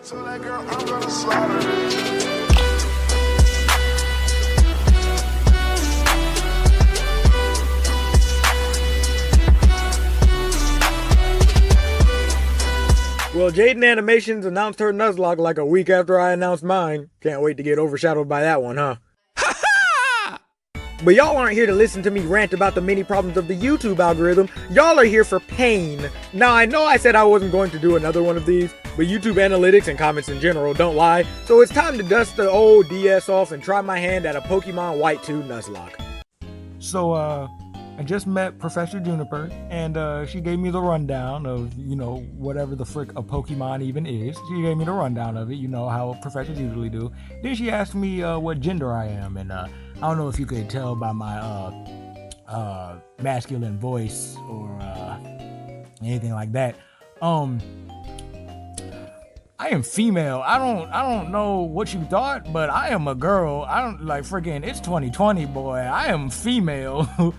So that girl, I'm gonna slaughter her. Well, JaidenAnimations announced her Nuzlocke like a week after I announced mine. Can't wait to get overshadowed by that one, huh? But y'all aren't here to listen to me rant about the many problems of the YouTube algorithm. Y'all are here for pain. Now, I know I said I wasn't going to do another one of these, but YouTube analytics and comments in general don't lie, so it's time to dust the old DS off and try my hand at a Pokemon White 2 Nuzlocke. So, I just met Professor Juniper, and she gave me the rundown of, whatever the frick a Pokemon even is. She gave me the rundown of it, how professors usually do. Then she asked me what gender I am, and I don't know if you could tell by my masculine voice or anything like that. I am female. I don't know what you thought, but I am a girl. I don't it's 2020, boy. I am female.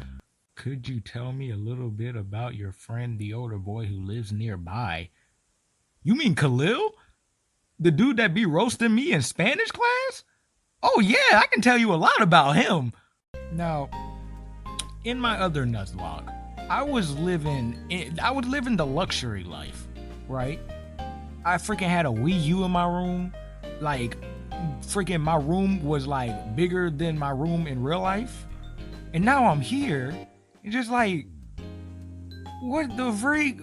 Could you tell me a little bit about your friend, the older boy who lives nearby? You mean Khalil? The dude that be roasting me in Spanish class? Oh yeah, I can tell you a lot about him. Now, in my other Nuzlocke, I was living the luxury life, right? I freaking had a Wii U in my room. My room was bigger than my room in real life. And now I'm here. It's just what the freak?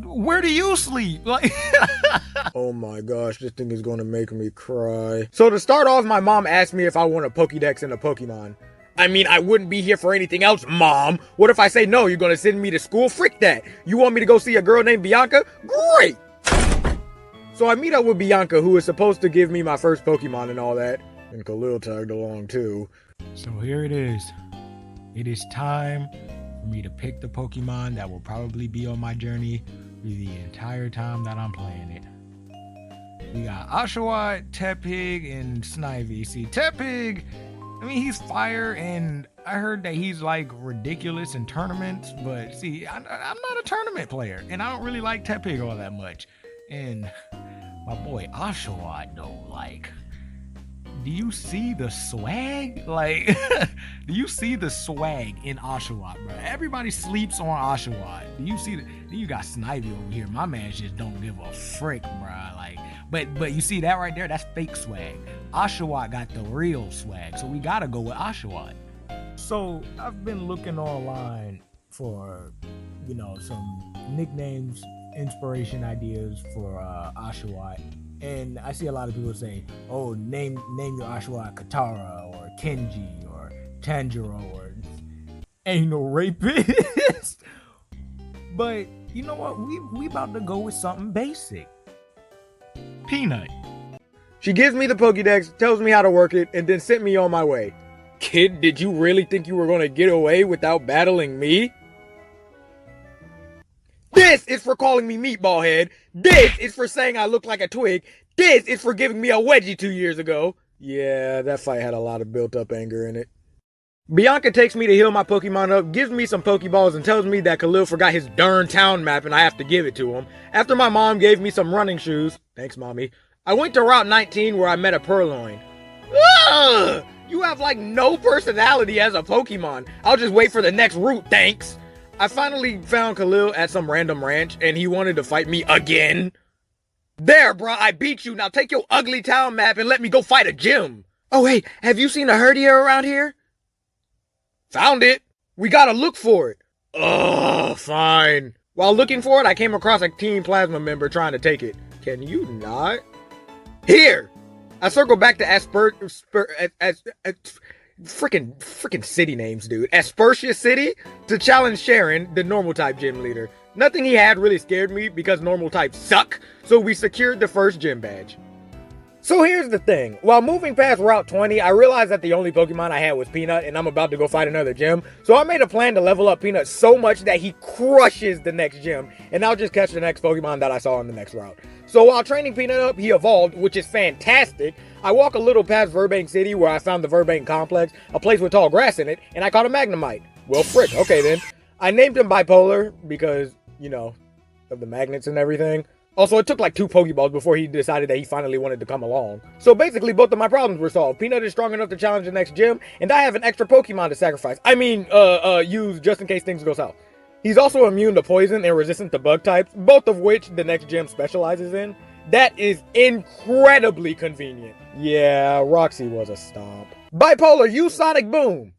Where do you sleep? Oh my gosh, this thing is gonna make me cry. So to start off, my mom asked me if I want a Pokédex and a Pokemon. I mean, I wouldn't be here for anything else, Mom. What if I say no? You're gonna send me to school? Frick that. You want me to go see a girl named Bianca? Great! So I meet up with Bianca, who is supposed to give me my first Pokemon and all that. And Khalil tagged along too. So here it is. It is time for me to pick the Pokemon that will probably be on my journey for the entire time that I'm playing it. We got Oshawott, Tepig, and Snivy. See, Tepig, he's fire, and I heard that he's ridiculous in tournaments, but see, I'm not a tournament player, and I don't really like Tepig all that much. And my boy Oshawott, though, do you see the swag? Do you see the swag in Oshawott, bro? Everybody sleeps on Oshawott. Do you see Then you got Snivy over here. My man just don't give a frick, bro. But you see that right there? That's fake swag. Oshawott got the real swag, so we gotta go with Oshawott. So I've been looking online for, some nicknames, inspiration ideas for Oshawott. And I see a lot of people say, oh, name your Oshawott Katara or Kenji or Tanjiro or Anal Rapist. But you know what? We about to go with something basic. Peanut. She gives me the Pokédex, tells me how to work it, and then sent me on my way. Kid, did you really think you were going to get away without battling me? This is for calling me Meatball Head. This is for saying I look like a twig. This is for giving me a wedgie 2 years ago. Yeah, that fight had a lot of built-up anger in it. Bianca takes me to heal my Pokemon up, gives me some Pokeballs, and tells me that Khalil forgot his darn town map and I have to give it to him. After my mom gave me some running shoes, thanks mommy, I went to Route 19 where I met a Purloin. Ugh! You have no personality as a Pokemon. I'll just wait for the next route, thanks. I finally found Khalil at some random ranch, and he wanted to fight me again. There, bruh, I beat you. Now take your ugly town map and let me go fight a gym. Oh, hey, have you seen a herdier around here? Found it. We gotta look for it. Ugh, fine. While looking for it, I came across a Team Plasma member trying to take it. Can you not? Here! I circled back to freaking city names, dude. Aspertia City to challenge Sharon, the normal type gym leader. Nothing he had really scared me because normal types suck, so we secured the first gym badge. So here's the thing. While moving past Route 20, I realized that the only Pokemon I had was Peanut, and I'm about to go fight another gym. So I made a plan to level up Peanut so much that he crushes the next gym, and I'll just catch the next Pokemon that I saw on the next route. So while training Peanut up, he evolved, which is fantastic. I walk a little past Verbank City where I found the Verbank Complex, a place with tall grass in it, and I caught a Magnemite. Well, frick, okay then. I named him Bipolar because, of the magnets and everything. Also, it took like 2 Pokeballs before he decided that he finally wanted to come along. So basically, both of my problems were solved. Peanut is strong enough to challenge the next gym, and I have an extra Pokemon to sacrifice. Use just in case things go south. He's also immune to poison and resistant to bug types, both of which the next gym specializes in. That is incredibly convenient. Yeah, Roxy was a stomp. Bipolar, use Sonic Boom!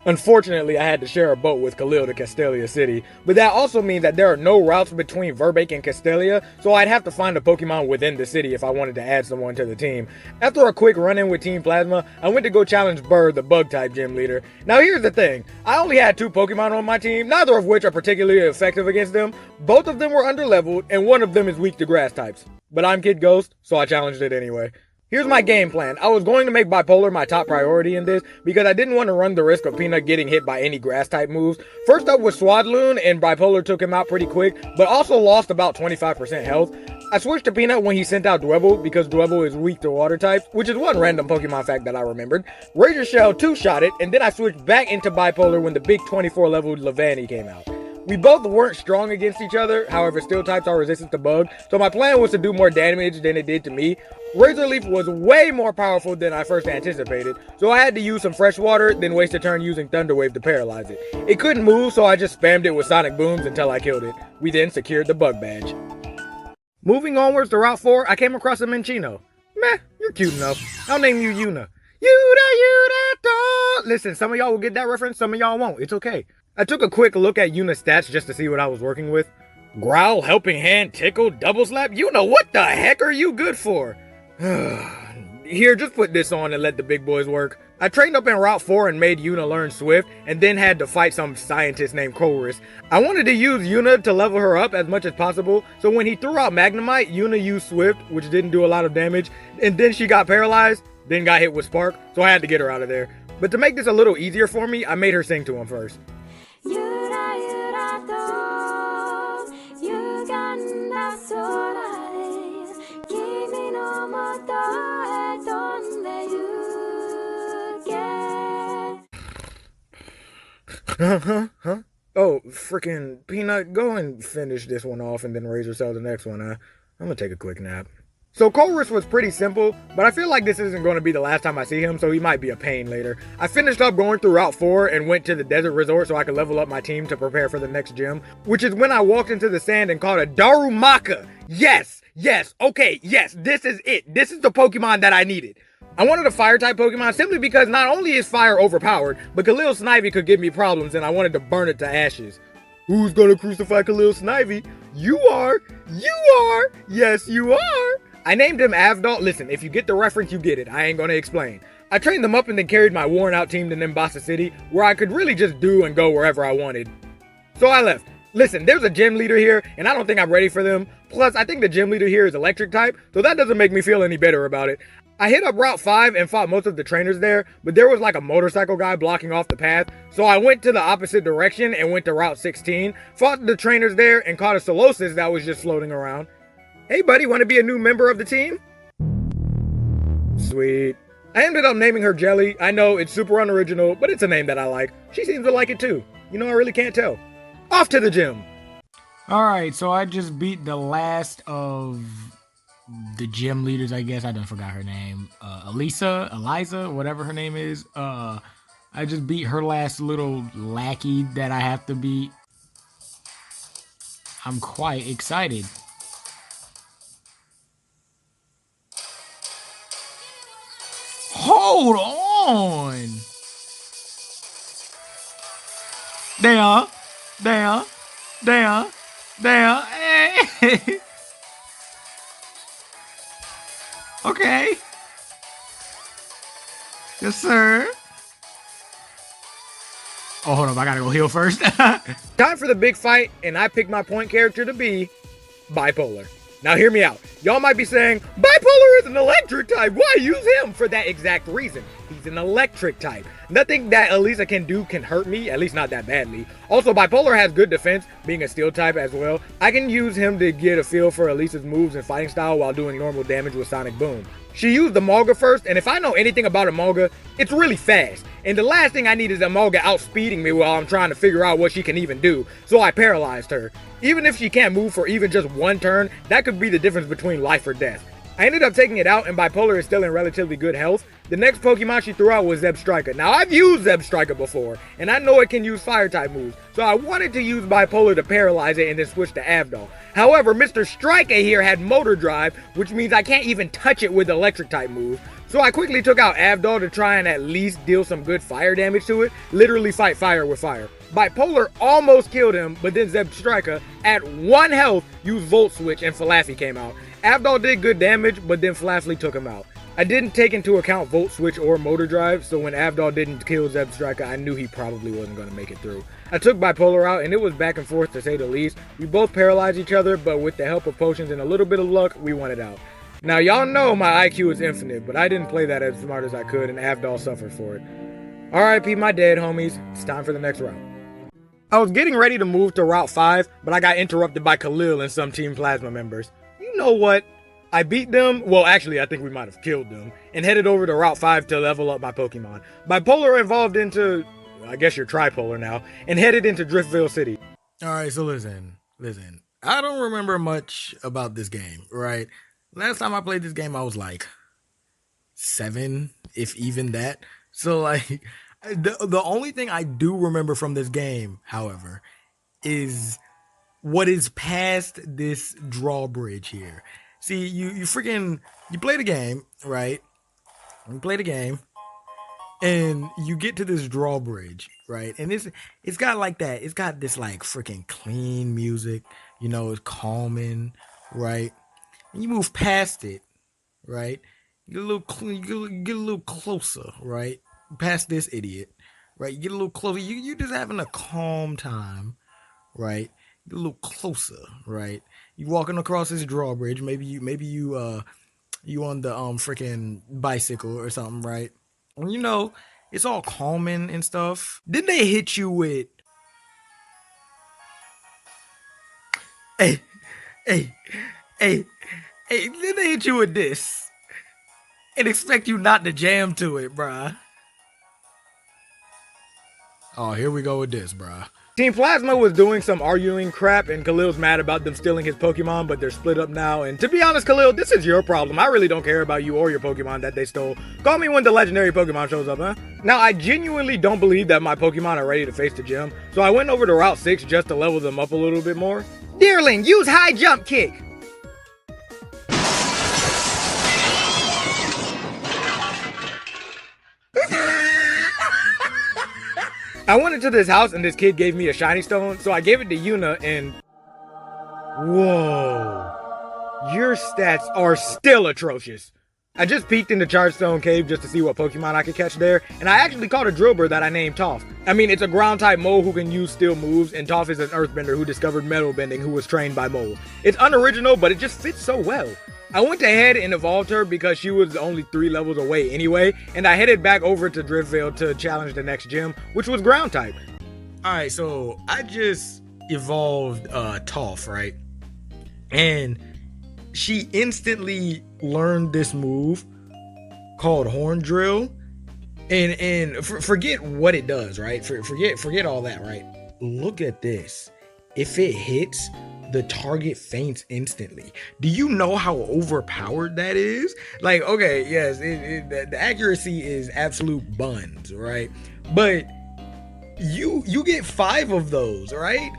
Unfortunately, I had to share a boat with Khalil to Castelia City, but that also means that there are no routes between Verbeek and Castelia, so I'd have to find a Pokemon within the city if I wanted to add someone to the team. After a quick run-in with Team Plasma, I went to go challenge Bird, the Bug-type gym leader. Now here's the thing, I only had 2 Pokemon on my team, neither of which are particularly effective against them. Both of them were underleveled, and one of them is weak to grass types. But I'm Kid Ghost, so I challenged it anyway. Here's my game plan. I was going to make Bipolar my top priority in this because I didn't want to run the risk of Peanut getting hit by any grass type moves. First up was Swadloon, and Bipolar took him out pretty quick, but also lost about 25% health. I switched to Peanut when he sent out Dwebble because Dwebble is weak to water types, which is one random Pokemon fact that I remembered. Razor Shell 2-shot it, and then I switched back into Bipolar when the big 24 level Levani came out. We both weren't strong against each other, however steel types are resistant to bug, so my plan was to do more damage than it did to me. Razor Leaf was way more powerful than I first anticipated, so I had to use some fresh water, then waste a turn using Thunder Wave to paralyze it. It couldn't move, so I just spammed it with Sonic Booms until I killed it. We then secured the bug badge. Moving onwards to Route 4, I came across a Minchino. Meh, you're cute enough. I'll name you Yuna. Yuna, listen, some of y'all will get that reference, some of y'all won't. It's okay. I took a quick look at Yuna's stats just to see what I was working with. Growl, Helping Hand, Tickle, Double Slap. Yuna, what the heck are you good for? Here, just put this on and let the big boys work. I trained up in Route 4 and made Yuna learn Swift, and then had to fight some scientist named Chorus. I wanted to use Yuna to level her up as much as possible, so when he threw out Magnemite, Yuna used Swift, which didn't do a lot of damage, and then she got paralyzed, then got hit with Spark, so I had to get her out of there. But to make this a little easier for me, I made her sing to him first. Huh? Oh, freaking Peanut, go and finish this one off and then Razor Cell the next one. I'm gonna take a quick nap. So Chorus was pretty simple, but I feel like this isn't going to be the last time I see him, so he might be a pain later. I finished up going through Route 4 and went to the desert resort so I could level up my team to prepare for the next gym, which is when I walked into the sand and caught a Darumaka. Yes, okay, yes, this is it. This is the Pokemon that I needed. I wanted a fire-type Pokemon simply because not only is fire overpowered, but Khalil Snivy could give me problems and I wanted to burn it to ashes. Who's gonna crucify Khalil Snivy? You are! Yes, you are! I named him Avdol. Listen, if you get the reference, you get it. I ain't gonna explain. I trained them up and then carried my worn out team to Nimbasa City, where I could really just do and go wherever I wanted. So I left. Listen, there's a gym leader here, and I don't think I'm ready for them. Plus, I think the gym leader here is electric type, so that doesn't make me feel any better about it. I hit up Route 5 and fought most of the trainers there, but there was like a motorcycle guy blocking off the path, so I went to the opposite direction and went to Route 16, fought the trainers there, and caught a Solosis that was just floating around. Hey buddy, want to be a new member of the team? Sweet. I ended up naming her Jelly. I know, it's super unoriginal, but it's a name that I like. She seems to like it too. You know, I really can't tell. Off to the gym! Alright, so I just beat the last of the gym leaders, I guess. I done forgot her name. Eliza, whatever her name is. I just beat her last little lackey that I have to beat. I'm quite excited. Hold on! Damn. Hey. Okay. Yes, sir. Oh, hold on. I gotta go heal first. Time for the big fight, and I picked my point character to be Bipolar. Now hear me out. Y'all might be saying, Bipolar is an electric type. Why use him? For that exact reason. He's an electric type. Nothing that Elisa can do can hurt me, at least not that badly. Also, Bipolar has good defense, being a steel type as well. I can use him to get a feel for Elisa's moves and fighting style while doing normal damage with Sonic Boom. She used the Mulga first, and if I know anything about a Mulga, it's really fast. And the last thing I need is a Mulga outspeeding me while I'm trying to figure out what she can even do, so I paralyzed her. Even if she can't move for even just one turn, that could be the difference between life or death. I ended up taking it out, and Bipolar is still in relatively good health. The next Pokemon she threw out was Zeb Striker. Now, I've used Zeb Striker before, and I know it can use Fire-type moves, so I wanted to use Bipolar to paralyze it and then switch to Avdol. However, Mr. Striker here had Motor Drive, which means I can't even touch it with Electric-type moves. So I quickly took out Avdol to try and at least deal some good fire damage to it, literally fight fire with fire. Bipolar almost killed him, but then Zeb Striker, at 1 health, used Volt Switch and Falafi came out. Avdol did good damage, but then Falafi took him out. I didn't take into account Volt Switch or Motor Drive, so when Avdol didn't kill Zeb Striker, I knew he probably wasn't going to make it through. I took Bipolar out, and it was back and forth to say the least. We both paralyzed each other, but with the help of potions and a little bit of luck, we won it out. Now, y'all know my IQ is infinite, but I didn't play that as smart as I could, and Avdol suffered for it. RIP my dead homies, it's time for the next route. I was getting ready to move to Route 5, but I got interrupted by Khalil and some Team Plasma members. You know what? I beat them, well actually I think we might have killed them, and headed over to Route 5 to level up my Pokemon. Bipolar evolved into, I guess you're Tripolar now, and headed into Driftville City. Alright, so listen. I don't remember much about this game, right? Last time I played this game I was like 7, if even that. So like, the only thing I do remember from this game, however, is what is past this drawbridge here. See, you play the game, right? You play the game, and you get to this drawbridge, right? And it's got like that. It's got this like freaking clean music, you know, it's calming, right? And you move past it, right? You get a little closer, right? Past this idiot, right? You get a little closer. You just having a calm time, right? Get a little closer, right? You walking across this drawbridge. Maybe you on the freaking bicycle or something, right? And you know, it's all calming and stuff. Then they hit you with, hey, then they hit you with this and expect you not to jam to it, bruh. Oh, here we go with this, bruh. Team Plasma was doing some arguing crap, and Khalil's mad about them stealing his Pokemon, but they're split up now. And to be honest, Khalil, this is your problem. I really don't care about you or your Pokemon that they stole. Call me when the legendary Pokemon shows up, huh? Now, I genuinely don't believe that my Pokemon are ready to face the gym, so I went over to Route 6 just to level them up a little bit more. Deerling, use High Jump Kick! I went into this house and this kid gave me a shiny stone, so I gave it to Yuna and... Whoa. Your stats are still atrocious. I just peeked into Chargestone Cave just to see what Pokemon I could catch there, and I actually caught a Drillbur that I named Toph. I mean, it's a ground-type mole who can use steel moves, and Toph is an earthbender who discovered metal bending who was trained by moles. It's unoriginal, but it just fits so well. I went ahead and evolved her because she was only 3 levels away anyway, and I headed back over to Driftville to challenge the next gym, which was ground type. Alright, so I just evolved Toph, right? And she instantly learned this move called Horn Drill. And forget what it does, right? Forget all that, right? Look at this. If it hits, the target faints instantly. Do you know how overpowered that is? Like, okay, yes, the accuracy is absolute buns, right? But you get 5 of those, right?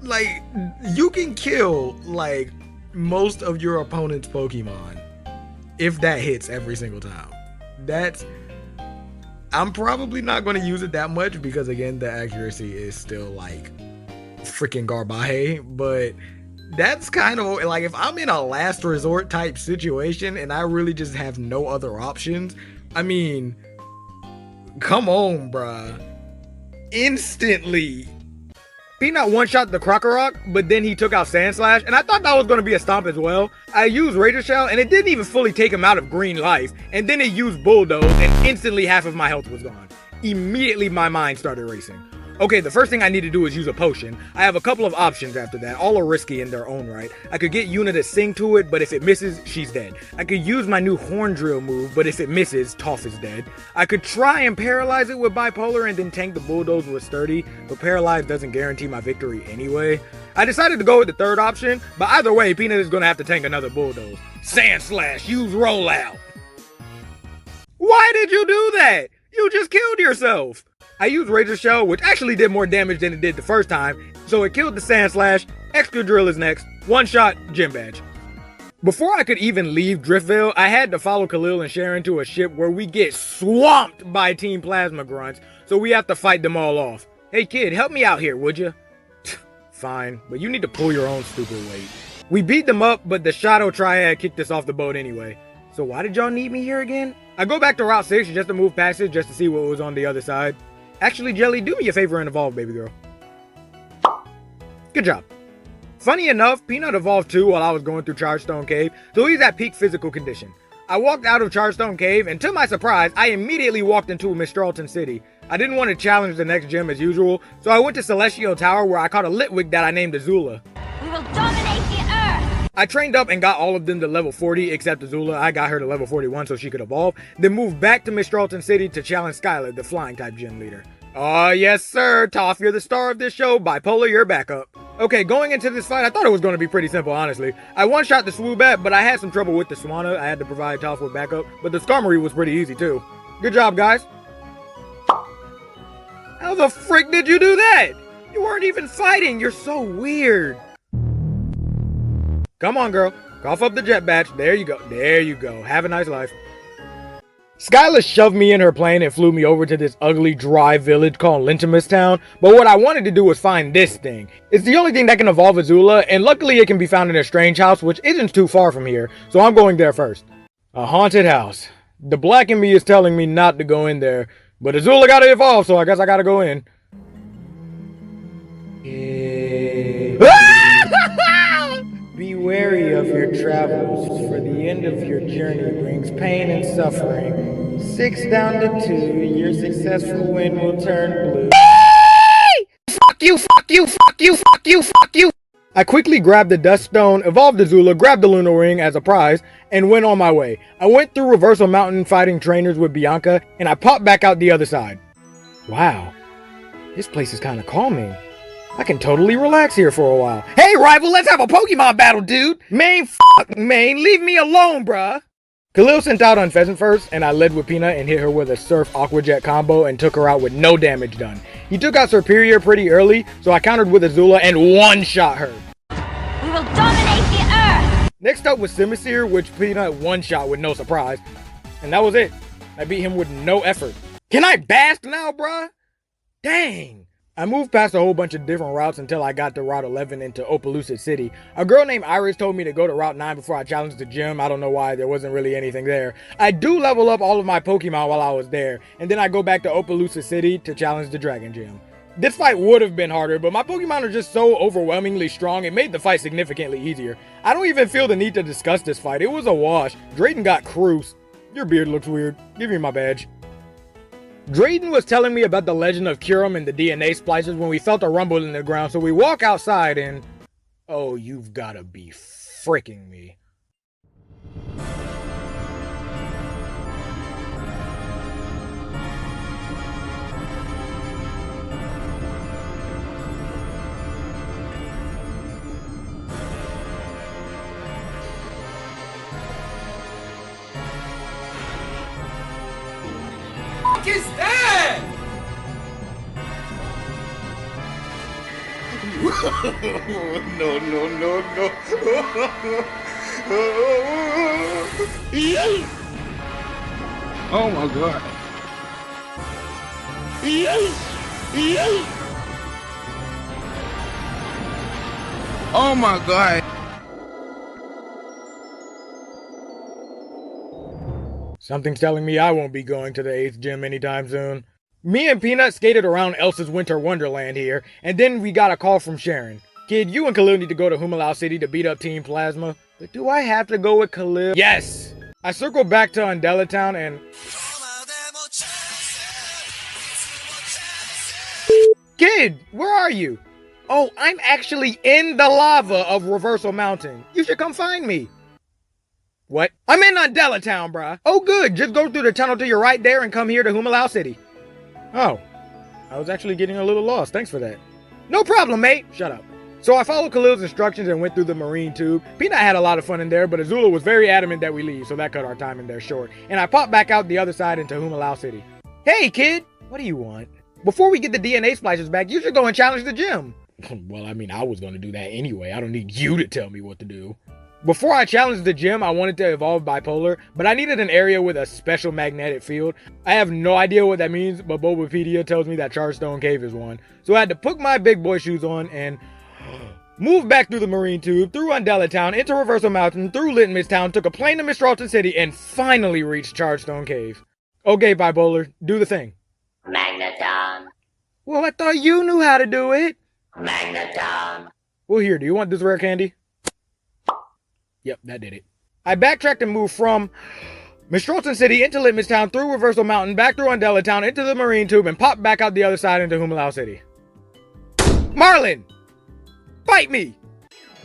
Like, you can kill like most of your opponent's Pokemon if that hits every single time. I'm probably not going to use it that much because again, the accuracy is still like freaking garbage, but that's kind of like if I'm in a last resort type situation and I really just have no other options. I mean, come on, bruh. Instantly. Peanut one-shot the Krokorok, but then he took out Sandslash, and I thought that was going to be a stomp as well. I used Razor Shell, and it didn't even fully take him out of green life, and then it used Bulldoze, and instantly half of my health was gone. Immediately my mind started racing. Okay, the first thing I need to do is use a potion. I have a couple of options after that. All are risky in their own right. I could get Yuna to sing to it, but if it misses, she's dead. I could use my new horn drill move, but if it misses, Toph is dead. I could try and paralyze it with bipolar and then tank the bulldoze with sturdy, but paralyze doesn't guarantee my victory anyway. I decided to go with the third option, but either way, Peanut is gonna have to tank another bulldoze. Sand slash, use rollout. Why did you do that? You just killed yourself. I used Razor Shell, which actually did more damage than it did the first time, so it killed the Sand Slash. Extra Drill is next. One shot, gym badge. Before I could even leave Driftville, I had to follow Khalil and Sharon to a ship where we get swamped by Team Plasma Grunts, so we have to fight them all off. Hey kid, help me out here, would you? Fine, but you need to pull your own stupid weight. We beat them up, but the Shadow Triad kicked us off the boat anyway. So why did y'all need me here again? I go back to Route 6 just to move past it, just to see what was on the other side. Actually, Jelly, do me a favor and evolve, baby girl. Good job. Funny enough, Peanut evolved too while I was going through Chargestone Cave, so he's at peak physical condition. I walked out of Chargestone Cave, and to my surprise, I immediately walked into Miss Charlton City. I didn't want to challenge the next gym as usual, so I went to Celestial Tower where I caught a Litwick that I named Azula. We will dominate the earth! I trained up and got all of them to level 40 except Azula. I got her to level 41 so she could evolve, then moved back to Miss Charlton City to challenge Skylar, the flying type gym leader. Yes sir, Toph, you're the star of this show, Bipolar, you're backup. Okay, going into this fight, I thought it was going to be pretty simple, honestly. I one-shot the Swoobat, but I had some trouble with the Swanna. I had to provide Toph with backup, but the Skarmory was pretty easy too. Good job, guys. How the frick did you do that? You weren't even fighting, you're so weird. Come on, girl. Cough up the jet badge. There you go. There you go. Have a nice life. Skylar shoved me in her plane and flew me over to this ugly, dry village called Lentimus Town, but what I wanted to do was find this thing. It's the only thing that can evolve Azula, and luckily it can be found in a strange house, which isn't too far from here, so I'm going there first. A haunted house. The black in me is telling me not to go in there, but Azula gotta evolve, so I guess I gotta go in. Be wary of your travels, for the end of your journey brings pain and suffering. 6 down to 2, your successful win will turn blue. Fuck you, fuck you, fuck you, fuck you, fuck you! I quickly grabbed the Dust Stone, evolved Azula, grabbed the Lunar Ring as a prize, and went on my way. I went through Reversal Mountain fighting trainers with Bianca, and I popped back out the other side. Wow, this place is kinda calming. I can totally relax here for a while. Hey, rival, let's have a Pokemon battle, dude! Main, leave me alone, bruh! Khalil sent out on Pheasant first, and I led with Peanut and hit her with a Surf Aqua Jet combo and took her out with no damage done. He took out Superior pretty early, so I countered with Azula and one-shot her. We will dominate the earth! Next up was Simisear, which Peanut one-shot with no surprise. And that was it. I beat him with no effort. Can I bask now, bruh? Dang! I moved past a whole bunch of different routes until I got to Route 11 into Opelousas City. A girl named Iris told me to go to Route 9 before I challenged the gym. I don't know why, there wasn't really anything there. I do level up all of my Pokemon while I was there, and then I go back to Opelousas City to challenge the Dragon Gym. This fight would have been harder, but my Pokemon are just so overwhelmingly strong, it made the fight significantly easier. I don't even feel the need to discuss this fight, it was a wash. Drayden got cruised. Your beard looks weird. Give me my badge. Drayden was telling me about the legend of Curum and the DNA splicers when we felt a rumble in the ground, so we walk outside and... Oh, you've gotta be freaking me. What is that? No, no, no, no. Oh my god. Oh my god. Something's telling me I won't be going to the 8th gym anytime soon. Me and Peanut skated around Elsa's Winter Wonderland here, and then we got a call from Sharon. Kid, you and Khalil need to go to Humalau City to beat up Team Plasma. But do I have to go with Khalil? Yes! I circled back to Undella Town and... Kid, where are you? Oh, I'm actually in the lava of Reversal Mountain. You should come find me. What? I'm in Undella Town, bruh. Oh, good. Just go through the tunnel to your right there and come here to Humalau City. Oh, I was actually getting a little lost. Thanks for that. No problem, mate. Shut up. So I followed Khalil's instructions and went through the marine tube. Peanut had a lot of fun in there, but Azula was very adamant that we leave, so that cut our time in there short. And I popped back out the other side into Humalau City. Hey, kid. What do you want? Before we get the DNA splicers back, you should go and challenge the gym. Well, I mean, I was going to do that anyway. I don't need you to tell me what to do. Before I challenged the gym, I wanted to evolve bipolar, but I needed an area with a special magnetic field. I have no idea what that means, but Bulbapedia tells me that Charstone Cave is one. So I had to put my big boy shoes on and move back through the marine tube, through Undella Town, into Reversal Mountain, through Litmus Town, took a plane to Mistralton City, and finally reached Charstone Cave. Okay, bipolar, do the thing. Magneton. Well, I thought you knew how to do it. Magneton. Well, here, do you want this rare candy? Yep, that did it. I backtracked and moved from Mistralton City into Litmus Town, through Reversal Mountain, back through Undella Town, into the marine tube, and popped back out the other side into Humalau City. Marlin! Fight me!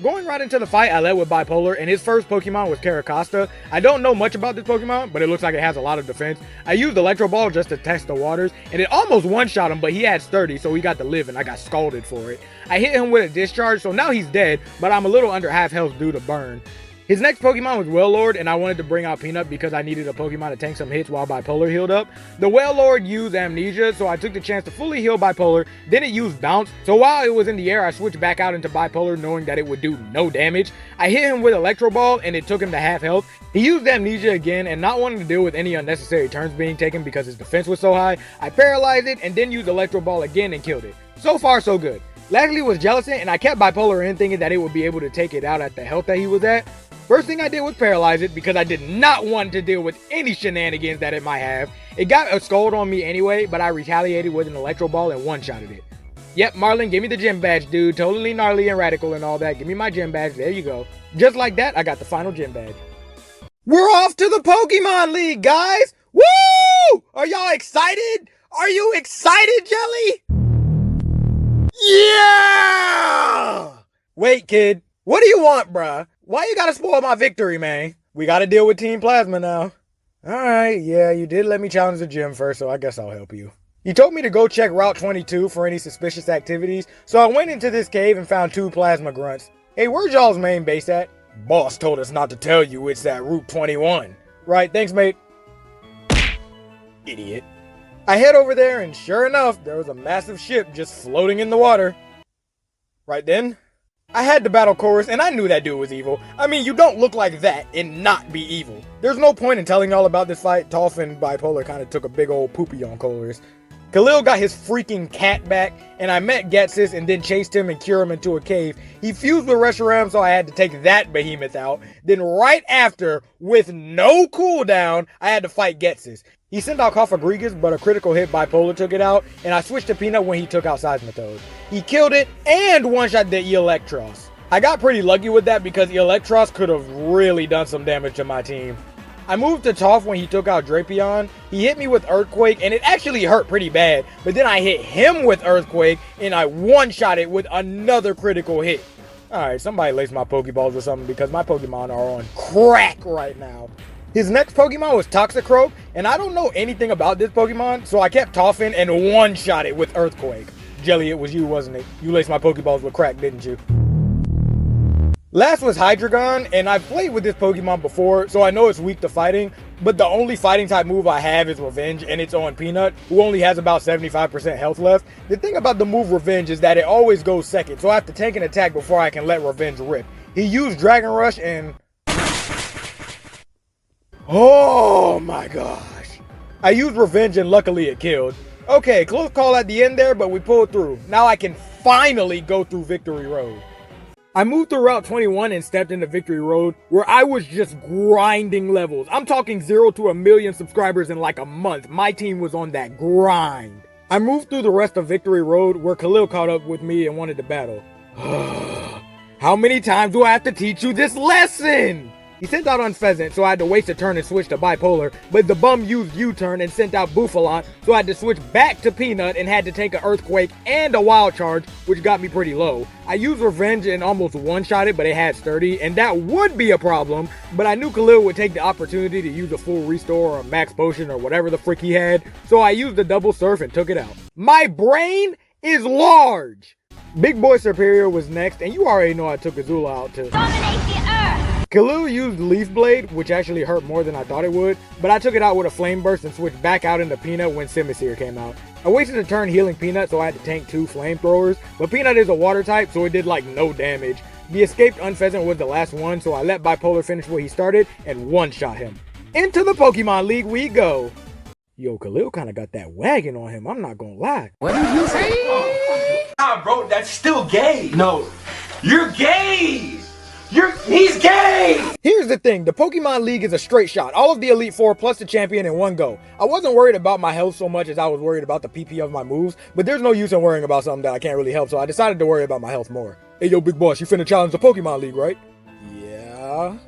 Going right into the fight, I led with Bipolar, and his first Pokemon was Caracosta. I don't know much about this Pokemon, but it looks like it has a lot of defense. I used Electro Ball just to test the waters, and it almost one-shot him, but he had Sturdy, so he got to live, and I got scalded for it. I hit him with a Discharge, so now he's dead, but I'm a little under half health due to burn. His next Pokemon was Wailord, and I wanted to bring out Peanut because I needed a Pokemon to tank some hits while Bipolar healed up. The Wailord used Amnesia, so I took the chance to fully heal Bipolar, then it used Bounce, so while it was in the air, I switched back out into Bipolar knowing that it would do no damage. I hit him with Electro Ball, and it took him to half health. He used Amnesia again, and not wanting to deal with any unnecessary turns being taken because his defense was so high, I paralyzed it, and then used Electro Ball again and killed it. So far, so good. Lastly was Jellicent, and I kept Bipolar in thinking that it would be able to take it out at the health that he was at. First thing I did was paralyze it because I did not want to deal with any shenanigans that it might have. It got a Scald on me anyway, but I retaliated with an Electro Ball and one-shotted it. Yep, Marlin, give me the gym badge, dude. Totally gnarly and radical and all that. Give me my gym badge. There you go. Just like that, I got the final gym badge. We're off to the Pokemon League, guys! Woo! Are y'all excited? Are you excited, Jelly? Yeah! Wait, kid. What do you want, bruh? Why you gotta spoil my victory, man? We gotta deal with Team Plasma now. Alright, yeah, you did let me challenge the gym first, so I guess I'll help you. You told me to go check Route 22 for any suspicious activities, so I went into this cave and found 2 Plasma Grunts. Hey, where's y'all's main base at? Boss told us not to tell you it's at Route 21. Right, thanks, mate. Idiot. I head over there, and sure enough, there was a massive ship just floating in the water. Right then, I had to battle Chorus, and I knew that dude was evil. I mean, you don't look like that and not be evil. There's no point in telling y'all about this fight. Toph and Bipolar kind of took a big old poopy on Chorus. Khalil got his freaking cat back, and I met Getsis and then chased him and cured him into a cave. He fused with Reshiram, so I had to take that behemoth out. Then right after, with no cooldown, I had to fight Getsis. He sent out Cofagrigus, but a critical hit Bipolar took it out, and I switched to Peanut when he took out Seismitoad. He killed it and one-shot the Electros. I got pretty lucky with that because Electros could have really done some damage to my team. I moved to Toph when he took out Drapion. He hit me with Earthquake, and it actually hurt pretty bad, but then I hit him with Earthquake, and I one-shot it with another critical hit. Alright, somebody lace my Pokeballs or something because my Pokemon are on crack right now. His next Pokemon was Toxicroak, and I don't know anything about this Pokemon, so I kept Toffin and one-shot it with Earthquake. Jelly, it was you, wasn't it? You laced my Pokeballs with crack, didn't you? Last was Hydragon, and I've played with this Pokemon before, so I know it's weak to fighting, but the only fighting type move I have is Revenge, and it's on Peanut, who only has about 75% health left. The thing about the move Revenge is that it always goes second, so I have to tank an attack before I can let Revenge rip. He used Dragon Rush and... oh my gosh. I used Revenge and luckily it killed. Okay, close call at the end there, but we pulled through. Now I can finally go through Victory Road. I moved through Route 21 and stepped into Victory Road, where I was just grinding levels. I'm talking 0 to 1,000,000 subscribers in like a month. My team was on that grind. I moved through the rest of Victory Road, where Khalil caught up with me and wanted to battle. How many times do I have to teach you this lesson? He sent out Unpheasant, so I had to waste a turn and switch to Bipolar, but the bum used U-turn and sent out Bouffalon, so I had to switch back to Peanut and had to take an Earthquake and a Wild Charge, which got me pretty low. I used Revenge and almost one-shot it, but it had Sturdy, and that would be a problem, but I knew Khalil would take the opportunity to use a full restore or a max potion or whatever the frick he had, so I used the double surf and took it out. My brain is large! Big Boy Superior was next, and you already know I took Azula out to Dominate the earth! Khalil used Leaf Blade, which actually hurt more than I thought it would, but I took it out with a Flame Burst and switched back out into Peanut when Simisear came out. I wasted a turn healing Peanut, so I had to tank 2 flamethrowers, but Peanut is a water type, so it did like no damage. The escaped Unpheasant was the last one, so I let Bipolar finish what he started and one-shot him. Into the Pokemon League we go! Yo, Khalil kinda got that wagon on him, I'm not gonna lie. What did you say? Nah, bro, that's still gay. No, you're gay. He's gay! Here's the thing, the Pokemon League is a straight shot. All of the Elite Four plus the champion in one go. I wasn't worried about my health so much as I was worried about the PP of my moves, but there's no use in worrying about something that I can't really help, so I decided to worry about my health more. Hey yo, Big Boss, you finna challenge the Pokemon League, right? Yeah.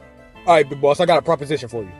Alright, Big Boss, I got a proposition for you.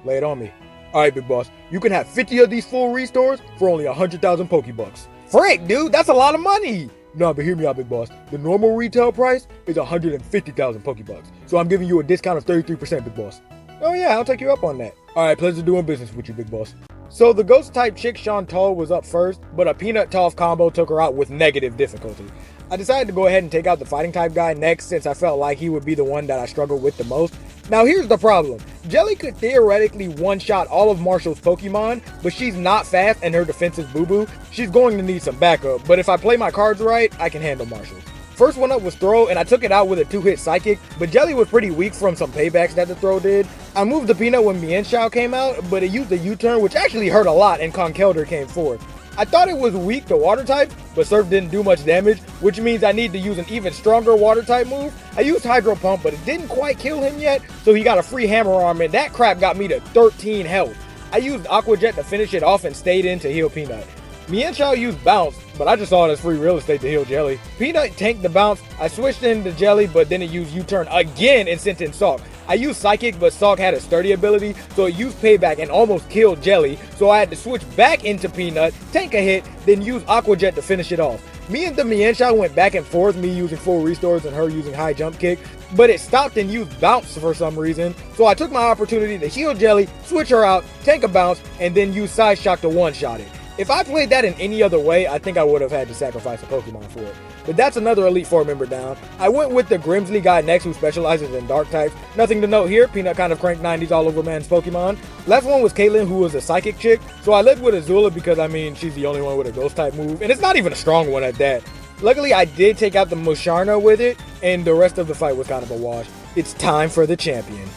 Lay it on me. Alright, Big Boss, you can have 50 of these full restores for only 100,000 Pokebucks. Frick, dude, that's a lot of money! Nah, but hear me out, Big Boss. The normal retail price is 150,000 Pokebucks. So I'm giving you a discount of 33%, Big Boss. Oh yeah, I'll take you up on that. Alright, pleasure doing business with you, Big Boss. So the ghost type chick Chantal was up first, but a Peanut Toph combo took her out with negative difficulty. I decided to go ahead and take out the fighting type guy next since I felt like he would be the one that I struggled with the most. Now here's the problem. Jelly could theoretically one-shot all of Marshall's Pokemon, but she's not fast and her defense is boo-boo. She's going to need some backup, but if I play my cards right, I can handle Marshall. First one up was Throw, and I took it out with a 2-hit Psychic, but Jelly was pretty weak from some paybacks that the Throw did. I moved the Peanut when Mienshao came out, but it used a U-turn, which actually hurt a lot, and Conkeldurr came forth. I thought it was weak to water type, but Surf didn't do much damage, which means I need to use an even stronger water type move. I used Hydro Pump, but it didn't quite kill him yet, so he got a free Hammer Arm, and that crap got me to 13 health. I used Aqua Jet to finish it off and stayed in to heal Peanut. Mienshao used Bounce, but I just saw it as free real estate to heal Jelly. Peanut tanked the Bounce, I switched into Jelly, but then it used U-turn again and sent in Salk. I used Psychic, but Salk had a sturdy ability, so it used Payback and almost killed Jelly, so I had to switch back into Peanut, tank a hit, then use Aqua Jet to finish it off. Me and the Mienshao went back and forth, me using full restores and her using high jump kick, but it stopped and used Bounce for some reason, so I took my opportunity to heal Jelly, switch her out, tank a Bounce, and then use Side Shock to one-shot it. If I played that in any other way, I think I would have had to sacrifice a Pokemon for it. But that's another Elite Four member down. I went with the Grimsley guy next who specializes in dark types. Nothing to note here, Peanut kind of cranked 90s all over man's Pokemon. Last one was Caitlyn, who was a psychic chick, so I led with Azula because I mean she's the only one with a ghost type move, and it's not even a strong one at that. Luckily I did take out the Musharna with it, and the rest of the fight was kind of a wash. It's time for the champion.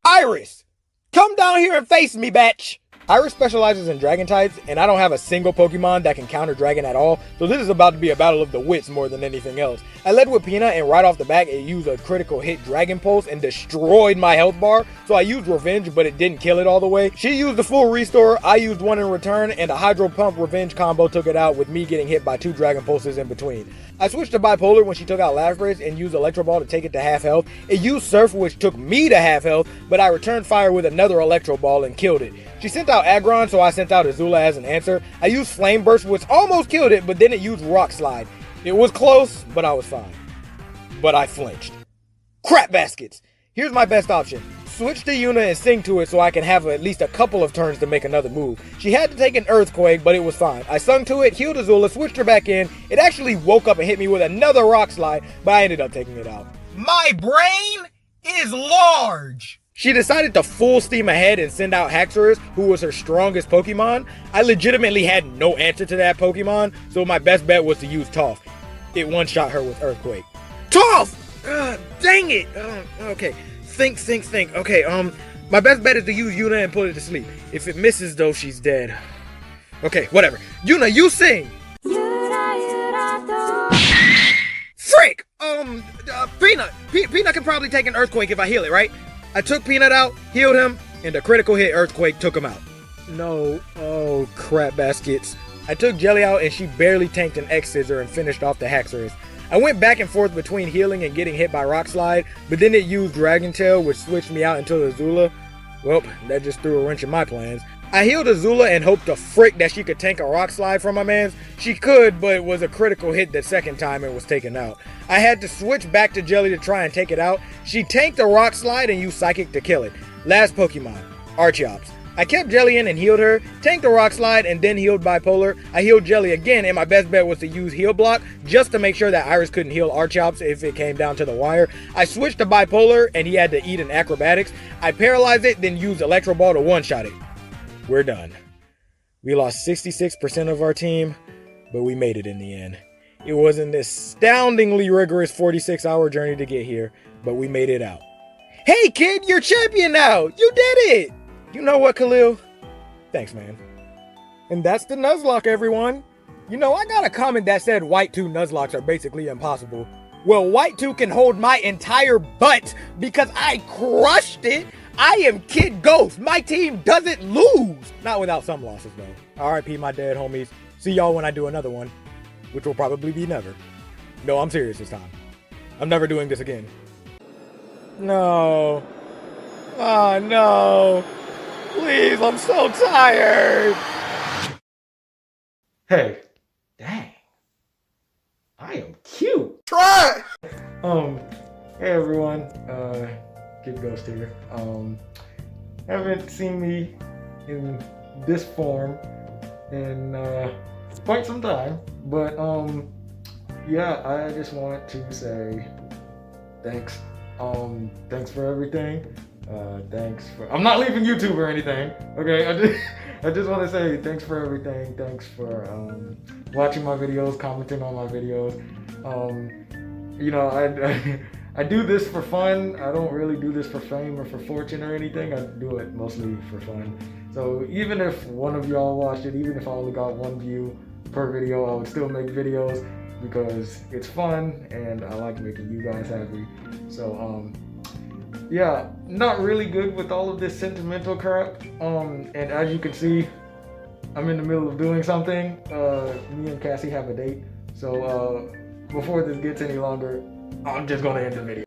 Iris! Come down here and face me, bitch! Iris specializes in dragon types, and I don't have a single Pokemon that can counter dragon at all, so this is about to be a battle of the wits more than anything else. I led with Peanut, and right off the bat it used a critical hit Dragon Pulse and destroyed my health bar, so I used Revenge, but it didn't kill it all the way. She used the full restore, I used one in return, and a Hydro Pump Revenge combo took it out with me getting hit by 2 Dragon Pulses in between. I switched to Bipolar when she took out Lapras and used Electro Ball to take it to half health. It used Surf, which took me to half health, but I returned fire with another Electro Ball and killed it. She sent out Aggron, so I sent out Azula as an answer. I used Flame Burst, which almost killed it, but then it used Rock Slide. It was close, but I was fine. But I flinched. Crap baskets! Here's my best option. Switch to Yuna and sing to it so I can have at least a couple of turns to make another move. She had to take an Earthquake, but it was fine. I sung to it, healed Azula, switched her back in. It actually woke up and hit me with another Rock Slide, but I ended up taking it out. My brain is large! She decided to full steam ahead and send out Haxorus, who was her strongest Pokemon. I legitimately had no answer to that Pokemon, so my best bet was to use Toph. It one-shot her with Earthquake. Toph! Dang it! Okay, think. Okay, my best bet is to use Yuna and put it to sleep. If it misses though, she's dead. Okay, whatever. Yuna, you sing! Frick! Peanut can probably take an Earthquake if I heal it, right? I took Peanut out, healed him, and a critical hit Earthquake took him out. No, oh crap baskets. I took Jelly out and she barely tanked an X-Scissor and finished off the Haxorus. I went back and forth between healing and getting hit by Rock Slide, but then it used Dragon Tail, which switched me out into Azula. Well, that just threw a wrench in my plans. I healed Azula and hoped to frick that she could tank a Rock Slide from my mans. She could, but it was a critical hit the second time it was taken out. I had to switch back to Jelly to try and take it out. She tanked a Rock Slide and used Psychic to kill it. Last Pokemon, Archeops. I kept Jelly in and healed her, tanked the Rock Slide, and then healed Bipolar. I healed Jelly again, and my best bet was to use Heal Block just to make sure that Iris couldn't heal Archeops if it came down to the wire. I switched to Bipolar, and he had to eat an Acrobatics. I paralyzed it, then used Electro Ball to one-shot it. We're done. We lost 66% of our team, but we made it in the end. It was an astoundingly rigorous 46-hour journey to get here, but we made it out. Hey kid, you're champion now! You did it! You know what, Khalil? Thanks, man. And that's the Nuzlocke, everyone. You know, I got a comment that said White 2 Nuzlocks are basically impossible. Well, White 2 can hold my entire butt because I crushed it. I am Kid Ghost. My team doesn't lose. Not without some losses, though. RIP my dead homies. See y'all when I do another one, which will probably be never. No, I'm serious this time. I'm never doing this again. No. Oh, no. Please, I'm so tired. Hey, dang. I am cute. Try it. Hey everyone. Kid Ghost here. Haven't seen me in this form in quite some time, but yeah, I just want to say thanks. Thanks for everything. Thanks for. I'm not leaving YouTube or anything. Okay, I just want to say thanks for everything. Thanks for watching my videos, commenting on my videos. You know, I do this for fun. I don't really do this for fame or for fortune or anything. I do it mostly for fun. So even if one of y'all watched it, even if I only got 1 view per video, I would still make videos because it's fun and I like making you guys happy. So yeah, not really good with all of this sentimental crap. And as you can see, I'm in the middle of doing something. Me and Cassie have a date. So before this gets any longer, I'm just gonna end the video.